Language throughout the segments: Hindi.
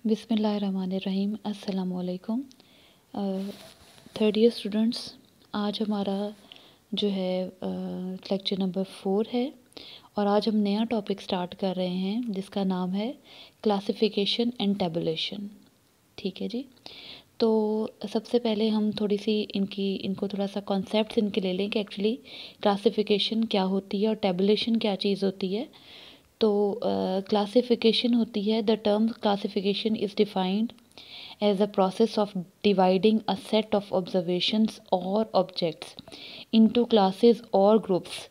बिस्मिल्लाहिर्रहमानिर्रहीम। अस्सलाम वालेकुम। थर्ड ईयर स्टूडेंट्स, आज हमारा जो है लेक्चर नंबर 4 है और आज हम नया टॉपिक स्टार्ट कर रहे हैं जिसका नाम है क्लासिफिकेशन एंड टेबुलेशन। ठीक है जी। तो सबसे पहले हम थोड़ी सी इनको थोड़ा सा कॉन्सेप्ट्स इनके ले लें कि एक्चुअली क्लासिफिकेशन क्या होती है और टेबुलेशन क्या चीज़ होती है। तो क्लासिफिकेशन होती है, the term classification is defined as a process of dividing a set of observations or objects into classes और ग्रुप्स।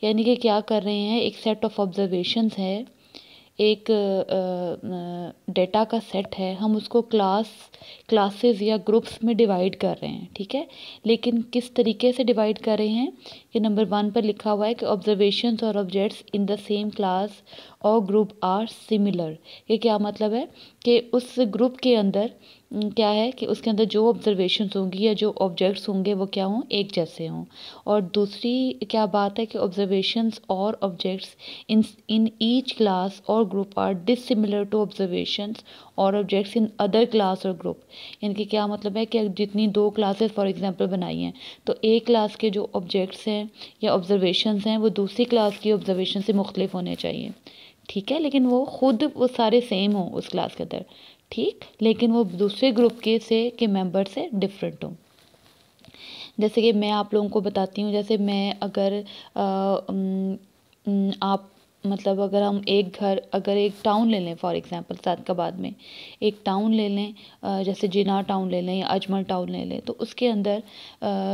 यानी कि क्या कर रहे हैं, एक सेट ऑफ ऑब्जर्वेशंस है, एक डेटा का सेट है, हम उसको क्लासेस या ग्रुप्स में डिवाइड कर रहे हैं। ठीक है, लेकिन किस तरीके से डिवाइड कर रहे हैं कि नंबर 1 पर लिखा हुआ है कि observations or objects in the same class और ग्रुप आर सिमिलर। ये क्या मतलब है कि उस ग्रुप के अंदर क्या है कि उसके अंदर जो ऑब्जर्वेशंस होंगी या जो ऑब्जेक्ट्स होंगे वो क्या हों, एक जैसे हों। और दूसरी क्या बात है कि observations or objects in each class और group are dissimilar to observations or objects in other class और ग्रुप। यानी कि क्या मतलब है कि जितनी दो क्लासेस फॉर एग्जांपल बनाई हैं, तो एक क्लास के जो ऑब्जेक्ट्स हैं या ऑब्जर्वेशंस हैं वो दूसरी क्लास की ऑब्जर्वेशन से मुख्तलिफ होने चाहिए। ठीक है, लेकिन वो सारे सेम हों उस क्लास के अंदर। ठीक, लेकिन वो दूसरे ग्रुप के मेंबर से डिफरेंट हों। जैसे कि मैं आप लोगों को बताती हूँ, जैसे मैं अगर आप मतलब अगर हम अगर एक टाउन ले लें फॉर एग्जांपल सादकाबाद में एक टाउन ले लें, जैसे जिना टाउन ले लें या अजमल टाउन ले लें, तो उसके अंदर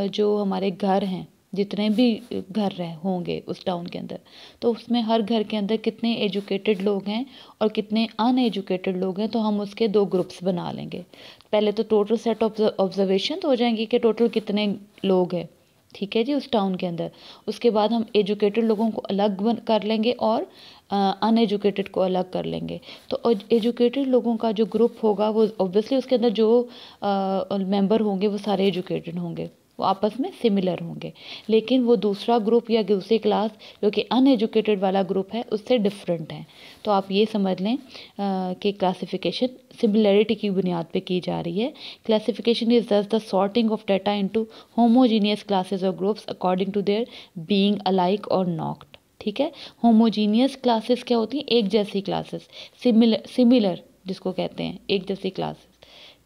जो हमारे घर हैं, जितने भी घर होंगे उस टाउन के अंदर, तो उसमें हर घर के अंदर कितने एजुकेटेड लोग हैं और कितने अनएजुकेटेड लोग हैं, तो हम उसके 2 ग्रुप्स बना लेंगे। पहले तो टोटल सेट ऑफ ऑब्जर्वेशन तो हो जाएंगी कि टोटल कितने लोग हैं, ठीक है जी, उस टाउन के अंदर। उसके बाद हम एजुकेटेड लोगों को अलग कर लेंगे और अनएजुकेटेड को अलग कर लेंगे। तो एजुकेटेड लोगों का जो ग्रुप होगा वो ऑब्वियसली उसके अंदर जो मेंबर होंगे वो सारे एजुकेटेड होंगे, वो आपस में सिमिलर होंगे। लेकिन वो दूसरा ग्रुप या दूसरी क्लास जो कि अनएजुकेटेड वाला ग्रुप है उससे डिफरेंट है। तो आप ये समझ लें कि क्लासिफिकेशन सिमिलरिटी की बुनियाद पे की जा रही है। Classification is thus the sorting of data into homogeneous classes और groups according to their being alike और नॉट। ठीक है, होमोजीनियस क्लासेस क्या होती हैं, एक जैसी क्लासेस, सिमिलर जिसको कहते हैं एक जैसी क्लासेस।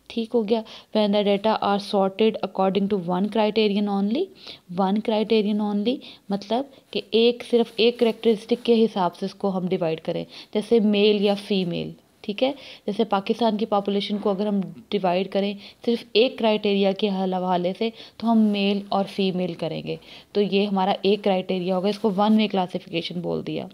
ठीक हो गया। When the data are sorted according to one criterion only, मतलब कि सिर्फ एक करेक्टरिस्टिक के हिसाब से इसको हम डिवाइड करें, जैसे मेल या फीमेल। ठीक है, जैसे पाकिस्तान की पॉपुलेशन को अगर हम डिवाइड करें सिर्फ एक क्राइटेरिया के हवाले से, तो हम मेल और फीमेल करेंगे, तो ये हमारा एक क्राइटेरिया होगा, इसको वन वे क्लासिफिकेशन बोल दिया।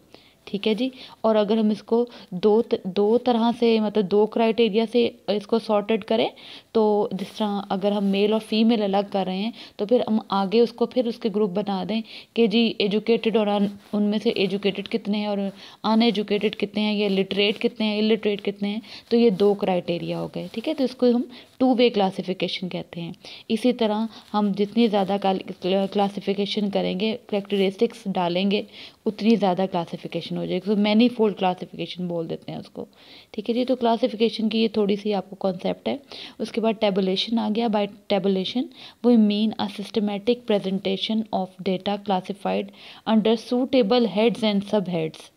ठीक है जी। और अगर हम इसको दो तरह से मतलब 2 क्राइटेरिया से इसको सॉर्टेड करें, तो जिस तरह अगर हम मेल और फीमेल अलग कर रहे हैं, तो फिर हम आगे फिर उसके ग्रुप बना दें कि जी एजुकेटेड और उनमें से एजुकेटेड कितने हैं और अनएजुकेटेड कितने हैं, या लिटरेट कितने हैं, इलिटरेट कितने हैं, तो ये 2 क्राइटेरिया हो गए। ठीक है, तो इसको हम 2 वे क्लासिफिकेशन कहते हैं। इसी तरह हम जितनी ज़्यादा क्लासिफिकेशन करेंगे, करेक्टरिस्टिक्स डालेंगे, उतनी ज़्यादा क्लासिफिकेशन हो जाएगी, तो मैनी फोल्ड क्लासिफिकेशन बोल देते हैं उसको। ठीक है जी, तो क्लासिफिकेशन की ये थोड़ी सी आपको कॉन्सेप्ट है। उसके बाद टेबुलेशन आ गया। By tabulation we mean a systematic presentation of data classified under suitable heads and sub heads.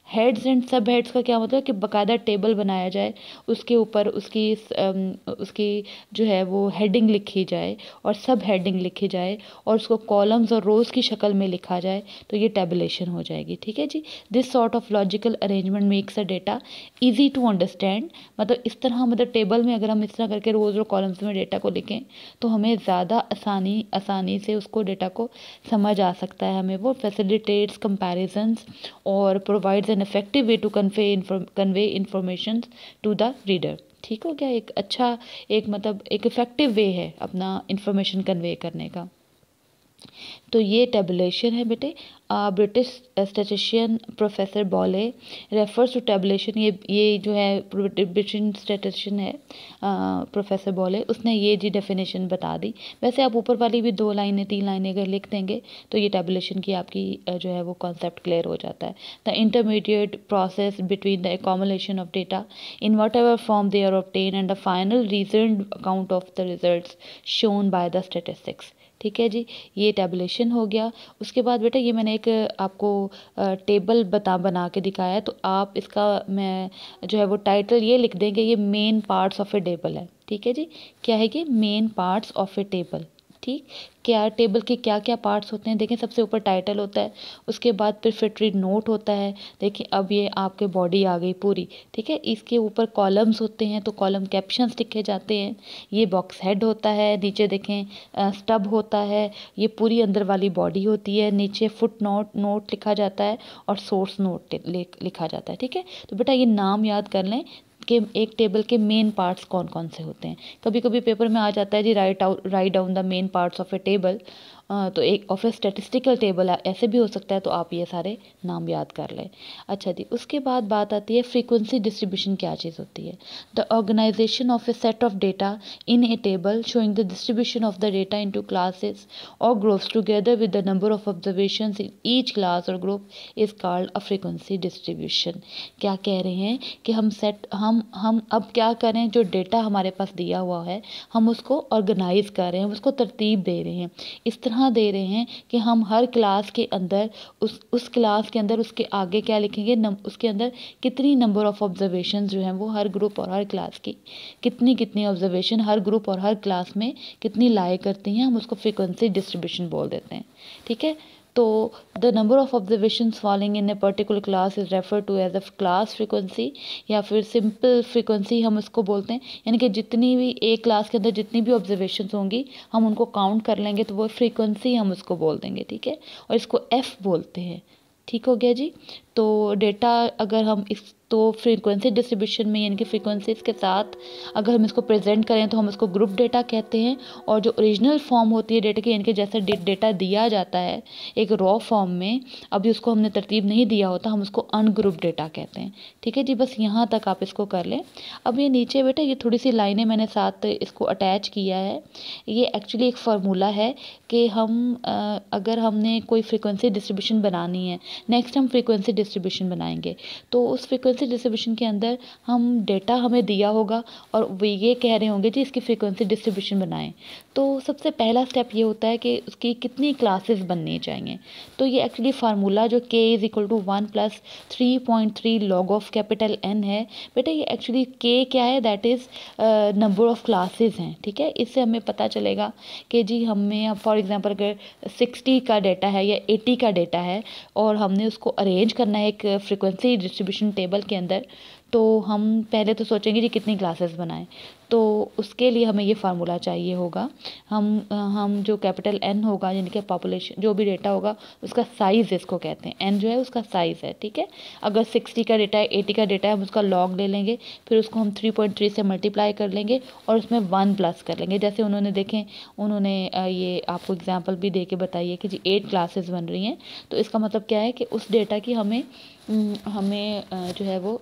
Heads and sub heads का क्या मतलब है कि बाकायदा टेबल बनाया जाए, उसके ऊपर उसकी जो है वो हेडिंग लिखी जाए और सब हेडिंग लिखी जाए और उसको कॉलम्स और रोज़ की शक्ल में लिखा जाए, तो ये टेबुलेशन हो जाएगी। ठीक है जी। This sort of logical arrangement makes a data easy to understand. मतलब इस तरह, मतलब टेबल में अगर हम इस तरह करके रोज़ और कॉलम्स में डेटा को लिखें, तो हमें ज़्यादा आसानी से उसको डेटा को समझ आ सकता है। हमें वो फैसिलिटेट्स कंपैरिजंस और provides an effective way to convey information to the reader. ठीक हो गया, एक अच्छा एक इफ़ेक्टिव वे है अपना इंफॉर्मेशन कन्वे करने का। तो ये टेबुलेशन है बेटे। British statistician professor Bowley refers to tabulation, ये जो है ब्रिटिश स्टैटिस्टिशियन है प्रोफेसर बॉले, उसने ये जी डेफिनेशन बता दी। वैसे आप ऊपर वाली भी 2 लाइनें 3 लाइनें अगर लिख देंगे तो ये टेबुलेशन की आपकी जो है वो कॉन्सेप्ट क्लियर हो जाता है। The intermediate process between the accumulation of data in whatever form they are obtained and the final reasoned account of the results shown by the statistics। ठीक है जी, ये टेबुलेशन हो गया। उसके बाद बेटा ये मैंने एक आपको टेबल बना के दिखाया है, तो आप इसका मैं जो है वो टाइटल ये लिख देंगे, ये main parts of a table है। ठीक है जी, क्या है कि main parts of a table. ठीक, क्या टेबल के क्या क्या पार्ट्स होते हैं, देखें सबसे ऊपर टाइटल होता है, उसके बाद प्रिफेक्टरी नोट होता है। देखिए अब ये आपके बॉडी आ गई पूरी। ठीक है, इसके ऊपर कॉलम्स होते हैं, तो कॉलम कैप्शंस लिखे जाते हैं। ये बॉक्स हेड होता है, नीचे देखें स्टब होता है, ये पूरी अंदर वाली बॉडी होती है, नीचे फुट नोट लिखा जाता है और सोर्स नोट लिखा जाता है। ठीक है, तो बेटा ये नाम याद कर लें कि एक टेबल के मेन पार्ट्स कौन कौन से होते हैं। कभी कभी पेपर में आ जाता है जी write down the main parts of a table, तो एक ऑफ ए स्टैटिस्टिकल टेबल ऐसे भी हो सकता है, तो आप ये सारे नाम याद कर लें। अच्छा जी, उसके बाद बात आती है फ्रीक्वेंसी डिस्ट्रीब्यूशन क्या चीज़ होती है। The organisation of a set of data in a table showing the distribution of the data into classes और groups together with the number of observations in each class और group is called a frequency distribution. क्या कह रहे हैं कि हम अब क्या करें, जो डेटा हमारे पास दिया हुआ है हम उसको ऑर्गेनाइज कर रहे हैं, उसको तरतीब दे रहे हैं। इस तरह दे रहे हैं कि हम हर क्लास के अंदर उस क्लास के अंदर उसके आगे क्या लिखेंगे, उसके अंदर कितनी नंबर ऑफ ऑब्जर्वेशन जो हैं वो हर ग्रुप और हर क्लास की कितनी ऑब्जर्वेशन हर ग्रुप और हर क्लास में कितनी लाई करती हैं, हम उसको फ्रीक्वेंसी डिस्ट्रीब्यूशन बोल देते हैं। ठीक है, तो the number of observations falling in a particular class is refer to as a class frequency, या फिर सिंपल फ्रीक्वेंसी हम उसको बोलते हैं। यानी कि जितनी भी एक क्लास के अंदर जितनी भी ऑब्जर्वेशंस होंगी हम उनको काउंट कर लेंगे, तो वो फ्रीक्वेंसी हम उसको बोल देंगे। ठीक है, और इसको एफ बोलते हैं। ठीक हो गया जी। तो डेटा अगर हम इस तो फ्रीक्वेंसी डिस्ट्रीब्यूशन में यानी कि फ्रीक्वेंसीज के साथ अगर हम इसको प्रेजेंट करें तो हम इसको ग्रुप डेटा कहते हैं। और जो ओरिजिनल फॉर्म होती है डेटा की, यानी कि जैसा डेटा दिया जाता है एक रॉ फॉर्म में, अभी उसको हमने तरतीब नहीं दिया होता, हम उसको अनग्रुप डेटा कहते हैं। ठीक है जी, बस यहाँ तक आप इसको कर लें। अब ये नीचे बेटा ये थोड़ी सी लाइनें मैंने साथ इसको अटैच किया है। ये एक्चुअली एक फार्मूला है कि हम अगर हमने कोई फ्रीक्वेंसी डिस्ट्रीब्यूशन बनानी है, नेक्स्ट हम फ्रीक्वेंसी डिस्ट्रीब्यूशन बनाएंगे, तो उस फ्रीक्वेंसी डिस्ट्रीब्यूशन के अंदर हम डेटा हमें दिया होगा और वे ये कह रहे होंगे जी इसकी फ्रीक्वेंसी डिस्ट्रीब्यूशन बनाएं। तो सबसे पहला स्टेप ये होता है कि उसकी कितनी क्लासेस बननी चाहिए। तो ये एक्चुअली फार्मूला जो k is equal to 1 + 3.3 log of capital N है बेटा, ये एक्चुअली k क्या है, that is number of classes हैं। ठीक है, इससे हमें पता चलेगा कि जी हमें फॉर एग्जांपल अगर 60 का डेटा है या 80 का डेटा है और हमने उसको अरेंज करना है एक फ्रीक्वेंसी डिस्ट्रीब्यूशन टेबल के अंदर, तो हम पहले तो सोचेंगे जी कितनी क्लासेस बनाएं। तो उसके लिए हमें ये फार्मूला चाहिए होगा। हम जो कैपिटल N होगा यानी कि पॉपुलेशन जो भी डेटा होगा उसका साइज़ इसको कहते हैं, N जो है उसका साइज़ है। ठीक है, अगर 60 का डेटा है 80 का डेटा है हम उसका लॉग ले लेंगे, फिर उसको हम 3.3 से मल्टीप्लाई कर लेंगे और उसमें 1 प्लस कर लेंगे। जैसे उन्होंने देखें उन्होंने ये आपको एग्जांपल भी दे के बताइए कि जी 8 क्लासेस बन रही हैं, तो इसका मतलब क्या है कि उस डेटा की हमें जो है वो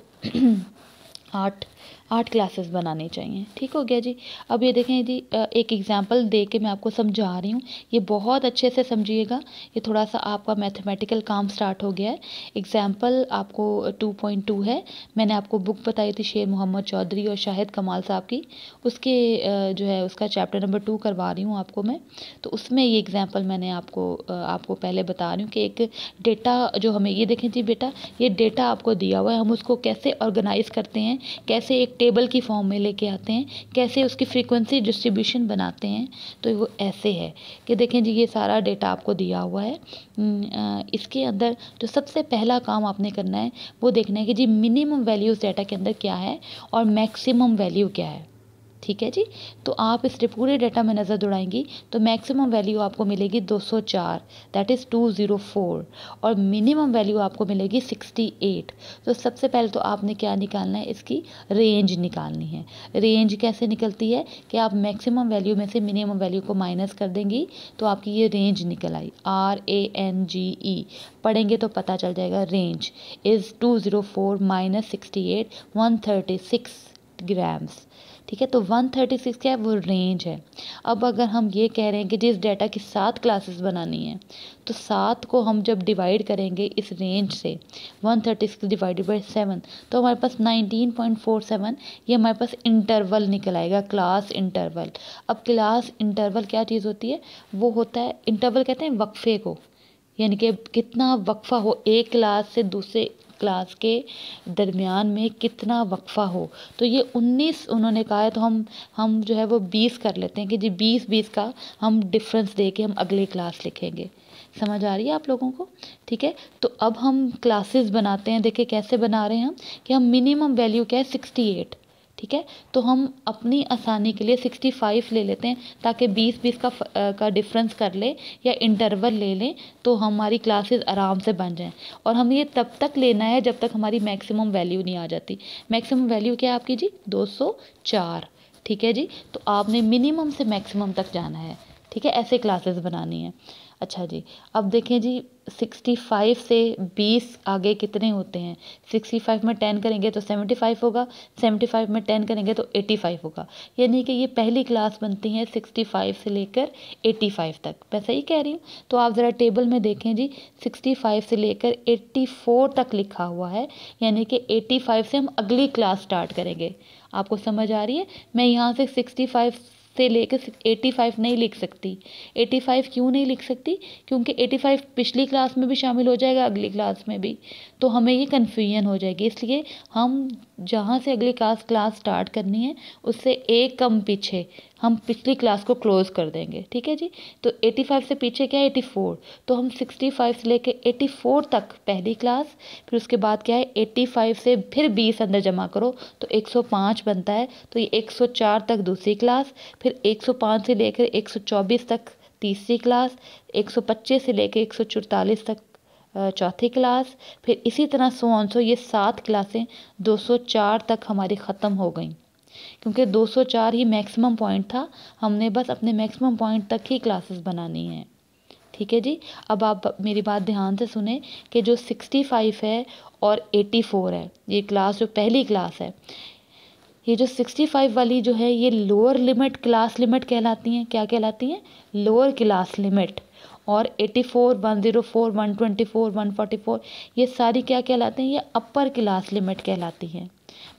8 क्लासेस बनानी चाहिए। ठीक हो गया जी। अब ये देखें जी एक एग्जांपल दे के मैं आपको समझा रही हूँ, ये बहुत अच्छे से समझिएगा। ये थोड़ा सा आपका मैथमेटिकल काम स्टार्ट हो गया है। एग्जांपल आपको 2.2 है, मैंने आपको बुक बताई थी शेर मोहम्मद चौधरी और शाहिद कमाल साहब की, उसके जो है उसका चैप्टर नंबर 2 करवा रही हूँ आपको मैं। तो उसमें ये एग्जाम्पल मैंने आपको पहले बता रही हूँ कि एक डेटा जो हमें, ये देखें जी बेटा ये डेटा आपको दिया हुआ है, हम उसको कैसे ऑर्गेनाइज करते हैं, कैसे एक टेबल की फॉर्म में लेके आते हैं, कैसे उसकी फ्रीक्वेंसी डिस्ट्रीब्यूशन बनाते हैं। तो वो ऐसे है कि देखें जी ये सारा डेटा आपको दिया हुआ है। इसके अंदर जो सबसे पहला काम आपने करना है वो देखना है कि जी मिनिमम वैल्यूज़ डेटा के अंदर क्या है और मैक्सिमम वैल्यू क्या है। ठीक है जी। तो आप इस पूरे डेटा में नज़र दौड़ाएंगी तो मैक्सिमम वैल्यू आपको मिलेगी 204, दैट इज़ 204, और मिनिमम वैल्यू आपको मिलेगी 68। तो सबसे पहले तो आपने क्या निकालना है, इसकी रेंज निकालनी है। रेंज कैसे निकलती है कि आप मैक्सिमम वैल्यू में से मिनिमम वैल्यू को माइनस कर देंगी तो आपकी ये रेंज निकल आई, RANGE पढ़ेंगे तो पता चल जाएगा। Range is 204 minus 68 136 grams. ठीक है, तो 136 क्या है, वो रेंज है। अब अगर हम ये कह रहे हैं कि जिस डेटा की 7 क्लासेस बनानी है तो 7 को हम जब डिवाइड करेंगे इस रेंज से 136 डिवाइडेड बाई 7 तो हमारे पास 19.47, ये हमारे पास इंटरवल निकल आएगा, क्लास इंटरवल। अब क्लास इंटरवल क्या चीज़ होती है, वो होता है, इंटरवल कहते हैं वक्फे को, यानी कि कितना वक्फा हो एक क्लास से दूसरे क्लास के दरमियान में, कितना वक्फा हो। तो ये 19 उन्होंने कहा है, तो हम जो है वो 20 कर लेते हैं कि जी 20 का हम डिफरेंस दे के हम अगली क्लास लिखेंगे। समझ आ रही है आप लोगों को? ठीक है, तो अब हम क्लासेस बनाते हैं। देखिए कैसे बना रहे हैं हम, कि हम मिनिमम वैल्यू क्या है 68, ठीक है, तो हम अपनी आसानी के लिए 65 ले लेते हैं ताकि 20 का डिफरेंस कर ले या इंटरवल ले लें तो हमारी क्लासेस आराम से बन जाएं। और हम ये तब तक लेना है जब तक हमारी मैक्सिमम वैल्यू नहीं आ जाती। मैक्सिमम वैल्यू क्या है आपकी जी, 204। ठीक है जी, तो आपने मिनिमम से मैक्सिमम तक जाना है। ठीक है, ऐसे क्लासेस बनानी है। अच्छा जी, अब देखें जी 65 से 20 आगे कितने होते हैं, 65 में 10 करेंगे तो 75 होगा, 75 में 10 करेंगे तो 85 होगा। यानी कि ये पहली क्लास बनती है 65 से लेकर 85 तक। मैं सही कह रही हूँ? तो आप ज़रा टेबल में देखें जी, 65 से लेकर 84 तक लिखा हुआ है, यानी कि 85 से हम अगली क्लास स्टार्ट करेंगे। आपको समझ आ रही है? मैं यहाँ से 65 से लेकर 85 नहीं लिख सकती। 85 क्यों नहीं लिख सकती? क्योंकि 85 पिछली क्लास में भी शामिल हो जाएगा, अगली क्लास में भी, तो हमें ये कन्फ्यूजन हो जाएगी। इसलिए हम जहाँ से अगली क्लास स्टार्ट करनी है उससे एक कम पीछे हम पिछली क्लास को क्लोज कर देंगे। ठीक है जी, तो 85 से पीछे क्या है, 84, तो हम 65 से लेकर 84 तक पहली क्लास, फिर उसके बाद क्या है 85 से फिर 20 अंदर जमा करो तो 105 बनता है, तो ये 104 तक दूसरी क्लास, फिर 105 से लेकर 124 तक तीसरी क्लास, 125 से लेकर 144 तक चौथी क्लास, फिर इसी तरह सो ये 7 क्लासें 204 तक हमारी ख़त्म हो गई। क्योंकि 204 ही मैक्सिमम पॉइंट था, हमने बस अपने मैक्सिमम पॉइंट तक ही क्लासेस बनानी है। ठीक है जी, अब आप मेरी बात ध्यान से सुने कि जो 65 है और 84 है, ये क्लास जो पहली क्लास है, ये जो 65 वाली जो है ये लोअर लिमिट क्लास लिमिट कहलाती हैं। क्या कहलाती हैं? Lower class limit. और 84, 104, 124, 144 ये सारी क्या कहलाते हैं? ये अपर क्लास लिमिट कहलाती हैं।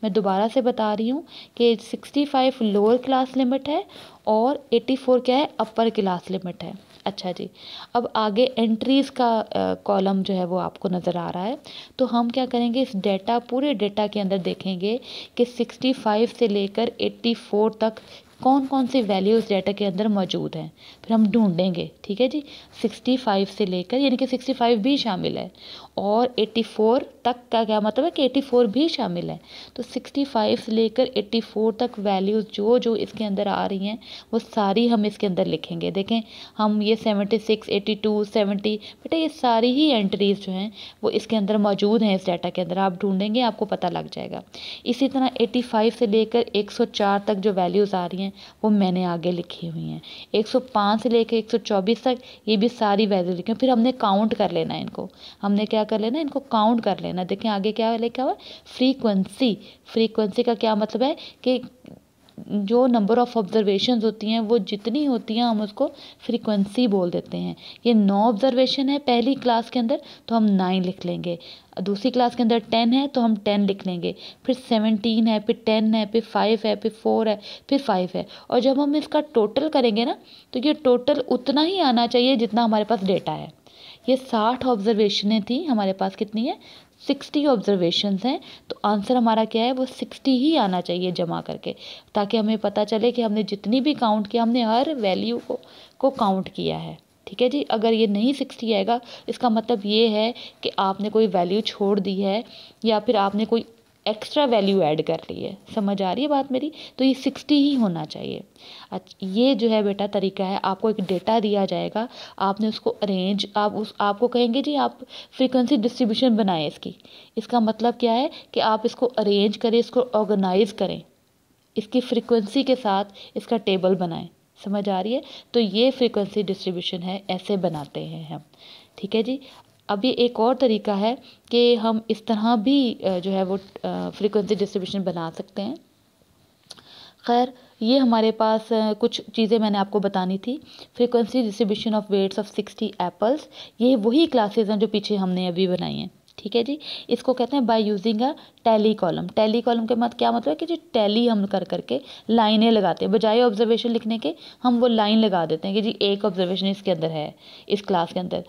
मैं दोबारा से बता रही हूँ कि 65 लोअर क्लास लिमिट है और 84 क्या है, अपर क्लास लिमिट है। अच्छा जी, अब आगे एंट्रीज़ का कॉलम जो है वो आपको नज़र आ रहा है। तो हम क्या करेंगे, इस डेटा पूरे डेटा के अंदर देखेंगे कि 65 से लेकर 84 तक कौन कौन सी वैल्यूज़ डेटा के अंदर मौजूद हैं, फिर हम ढूंढेंगे। ठीक है जी, 65 से लेकर, यानी कि 65 भी शामिल है और 84 तक का क्या मतलब है कि 84 भी शामिल है। तो 65 से लेकर 84 तक वैल्यूज़ जो जो इसके अंदर आ रही हैं वो सारी हम इसके अंदर लिखेंगे। देखें हम ये 76, 82, 70, बेटा ये सारी ही एंट्रीज़ जो हैं वो इसके अंदर मौजूद हैं। इस डाटा के अंदर आप ढूंढेंगे, आपको पता लग जाएगा। इसी तरह 85 से लेकर 104 तक जो वैल्यूज़ आ रही हैं वो मैंने आगे लिखी हुई हैं। 105 से लेकर 124 तक ये भी सारी वैल्यू लिखी हैं। फिर हमने काउंट कर लेना है इनको, हमने क्या कर लेना है, इनको काउंट कर लेना। देखें आगे क्या लिखा हुआ है, फ्रीक्वेंसी। फ्रीक्वेंसी का क्या मतलब है कि जो नंबर ऑफ़ ऑब्जर्वेशंस होती हैं वो जितनी होती हैं हम उसको फ्रीक्वेंसी बोल देते हैं। ये 9 ऑब्जर्वेशन है पहली क्लास के अंदर तो हम 9 लिख लेंगे, दूसरी क्लास के अंदर 10 है तो हम 10 लिख लेंगे, फिर 17 है, फिर 10 है, फिर 5 है, फिर 4 है, फिर 5 है। और जब हम इसका टोटल करेंगे ना तो ये टोटल उतना ही आना चाहिए जितना हमारे पास डेटा है। ये 60 ऑब्जर्वेशनें थी, हमारे पास कितनी है, 60 ऑब्जर्वेशंस हैं। तो आंसर हमारा क्या है, वो 60 ही आना चाहिए जमा करके, ताकि हमें पता चले कि हमने जितनी भी काउंट किया हमने हर वैल्यू को काउंट किया है। ठीक है जी, अगर ये नहीं 60 आएगा इसका मतलब ये है कि आपने कोई वैल्यू छोड़ दी है या फिर आपने कोई एक्स्ट्रा वैल्यू ऐड कर ली है। समझ आ रही है बात मेरी? तो ये 60 ही होना चाहिए। अच्छा, ये जो है बेटा तरीका है, आपको एक डेटा दिया जाएगा, आपने उसको अरेंज, आपको कहेंगे जी आप फ्रीक्वेंसी डिस्ट्रीब्यूशन बनाएं इसकी। इसका मतलब क्या है कि आप इसको अरेंज करें, इसको ऑर्गेनाइज करें, इसकी फ्रीक्वेंसी के साथ इसका टेबल बनाएं। समझ आ रही है? तो ये फ्रीक्वेंसी डिस्ट्रीब्यूशन है, ऐसे बनाते हैं हम। ठीक है जी। अभी एक और तरीका है कि हम इस तरह भी जो है वो फ्रीक्वेंसी डिस्ट्रीब्यूशन बना सकते हैं। खैर, ये हमारे पास कुछ चीज़ें मैंने आपको बतानी थी। Frequency distribution of weights of 60 apples, ये वही क्लासेस हैं जो पीछे हमने अभी बनाई हैं। ठीक है जी। इसको कहते हैं by using a tally column. Tally column के क्या मतलब है कि जो टैली हम कर करके लाइनें लगाते हैं, बजाय ऑब्जर्वेशन लिखने के हम वो लाइन लगा देते हैं कि जी एक ऑब्जर्वेशन इसके अंदर है, इस क्लास के अंदर।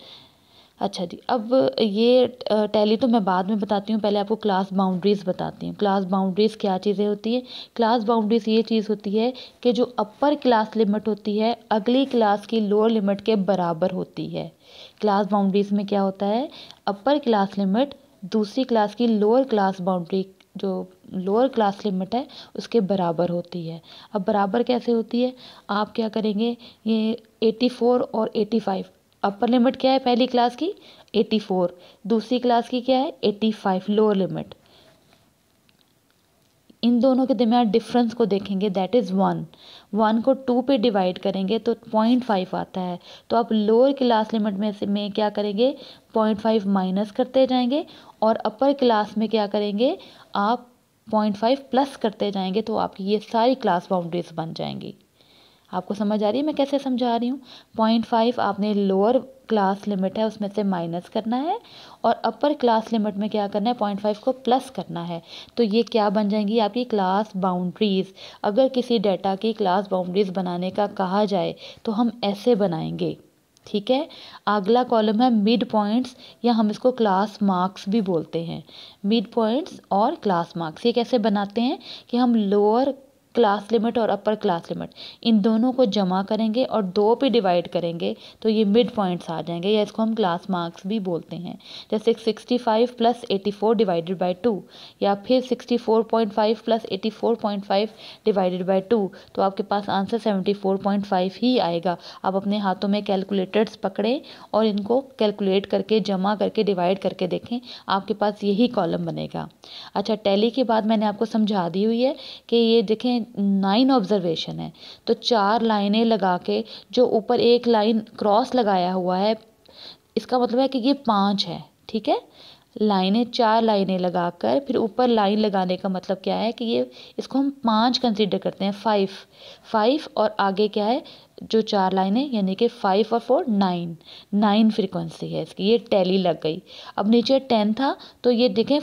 अच्छा जी, अब ये टैली तो मैं बाद में बताती हूँ, पहले आपको क्लास बाउंड्रीज़ बताती हूँ। क्लास बाउंड्रीज़ क्या चीज़ें होती हैं? क्लास बाउंड्रीज़ ये चीज़ होती है कि जो अपर क्लास लिमिट होती है अगली क्लास की लोअर लिमिट के बराबर होती है। क्लास बाउंड्रीज़ में क्या होता है? अपर क्लास लिमिट दूसरी क्लास की लोअर क्लास बाउंड्री, जो लोअर क्लास लिमिट है उसके बराबर होती है। अब बराबर कैसे होती है? आप क्या करेंगे, ये 84 और 85, अपर लिमिट क्या है पहली क्लास की? 84, दूसरी क्लास की क्या है? 85 लोअर लिमिट। इन दोनों के दरमियान डिफरेंस को देखेंगे, दैट इज़ 1 को 2 पे डिवाइड करेंगे तो 0.5 आता है। तो आप लोअर क्लास लिमिट में क्या करेंगे? 0.5 माइनस करते जाएंगे और अपर क्लास में क्या करेंगे? आप 0.5 प्लस करते जाएंगे, तो आपकी ये सारी क्लास बाउंड्रीज बन जाएंगी। आपको समझ आ रही है मैं कैसे समझा रही हूँ? 0.5 आपने लोअर क्लास लिमिट है उसमें से माइनस करना है और अपर क्लास लिमिट में क्या करना है? 0.5 को प्लस करना है। तो ये क्या बन जाएंगी? आपकी क्लास बाउंड्रीज़। अगर किसी डेटा की क्लास बाउंड्रीज़ बनाने का कहा जाए तो हम ऐसे बनाएंगे। ठीक है। अगला कॉलम है मिड पॉइंट्स, या हम इसको क्लास मार्क्स भी बोलते हैं। मिड पॉइंट्स और क्लास मार्क्स ये कैसे बनाते हैं कि हम लोअर क्लास लिमिट और अपर क्लास लिमिट इन दोनों को जमा करेंगे और 2 पे डिवाइड करेंगे तो ये मिड पॉइंट्स आ जाएंगे, या इसको हम क्लास मार्क्स भी बोलते हैं। जैसे 65 प्लस 84 डिवाइडेड बाई 2, या फिर 64.5 प्लस 84.5 डिवाइडेड बाई 2, तो आपके पास आंसर 74.5 ही आएगा। आप अपने हाथों में कैलकुलेटर्स पकड़ें और इनको कैलकुलेट करके जमा करके डिवाइड करके देखें, आपके पास यही कॉलम बनेगा। अच्छा, टैली के बाद मैंने आपको समझा दी हुई है कि ये देखें 9 ऑब्जर्वेशन है, तो 4 लाइनें लगा के जो ऊपर एक लाइन क्रॉस लगाया हुआ है इसका मतलब है कि ये 5 है। ठीक है। लाइनें 4 लाइनें लगाकर फिर ऊपर लाइन लगाने का मतलब क्या है कि ये इसको हम 5 कंसीडर करते हैं। 5 और आगे क्या है? जो 4 लाइनें, यानी कि 5 और 4 9 फ्रीक्वेंसी है इसकी। ये टैली लग गई। अब नीचे 10 था तो ये देखें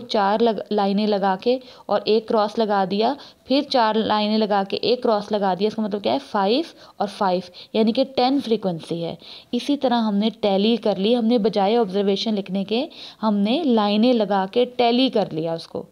4 लाइनें लगा के और एक क्रॉस लगा दिया, फिर 4 लाइनें लगा के एक क्रॉस लगा दिया, इसका मतलब क्या है? 5 और 5, यानी कि 10 फ्रीक्वेंसी है। इसी तरह हमने टैली कर ली, हमने बजाय ऑब्जर्वेशन लिखने के हमने लाइनें लगा के टैली कर लिया उसको।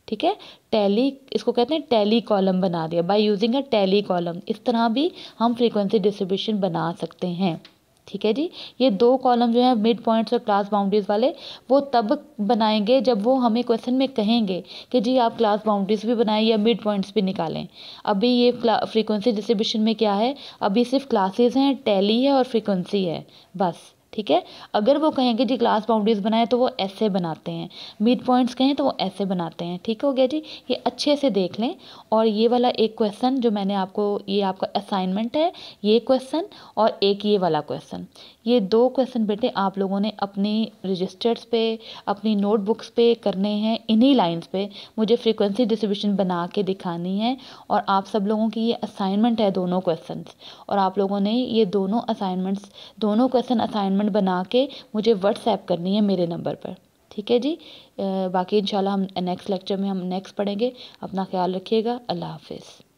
ठीक है। टैली, इसको कहते हैं टैली कॉलम बना दिया, by using a tally column. इस तरह भी हम फ्रीक्वेंसी डिस्ट्रीब्यूशन बना सकते हैं। ठीक है जी। ये 2 कॉलम जो है मिड पॉइंट्स और क्लास बाउंड्रीज वाले, वो तब बनाएंगे जब वो हमें क्वेश्चन में कहेंगे कि जी आप क्लास बाउंड्रीज भी बनाएं या मिड पॉइंट्स भी निकालें। अभी ये फ्रीक्वेंसी डिस्ट्रीब्यूशन में क्या है? अभी सिर्फ क्लासेस हैं, टैली है और फ्रीक्वेंसी है, बस। ठीक है। अगर वो कहेंगे जी क्लास बाउंड्रीज बनाए तो वो ऐसे बनाते हैं, मिड पॉइंट्स कहें तो वो ऐसे बनाते हैं। ठीक हो गया जी। ये अच्छे से देख लें। और ये वाला एक क्वेश्चन जो मैंने आपको, ये आपका असाइनमेंट है, ये क्वेश्चन और एक ये वाला क्वेश्चन, ये 2 क्वेश्चन बेटे आप लोगों ने अपनी रजिस्टर्स पे, अपनी नोटबुक्स पे करने हैं। इन्हीं लाइंस पे मुझे फ्रीक्वेंसी डिस्ट्रीब्यूशन बना के दिखानी है और आप सब लोगों की ये असाइनमेंट है, दोनों क्वेश्चंस। और आप लोगों ने ये दोनों असाइनमेंट्स, दोनों क्वेश्चन असाइनमेंट बना के मुझे व्हाट्सएप करनी है मेरे नंबर पर। ठीक है जी। बाकी इंशाल्लाह हम नेक्स्ट लेक्चर में हम नेक्स्ट पढ़ेंगे। अपना ख्याल रखिएगा। अल्लाह हाफिज़।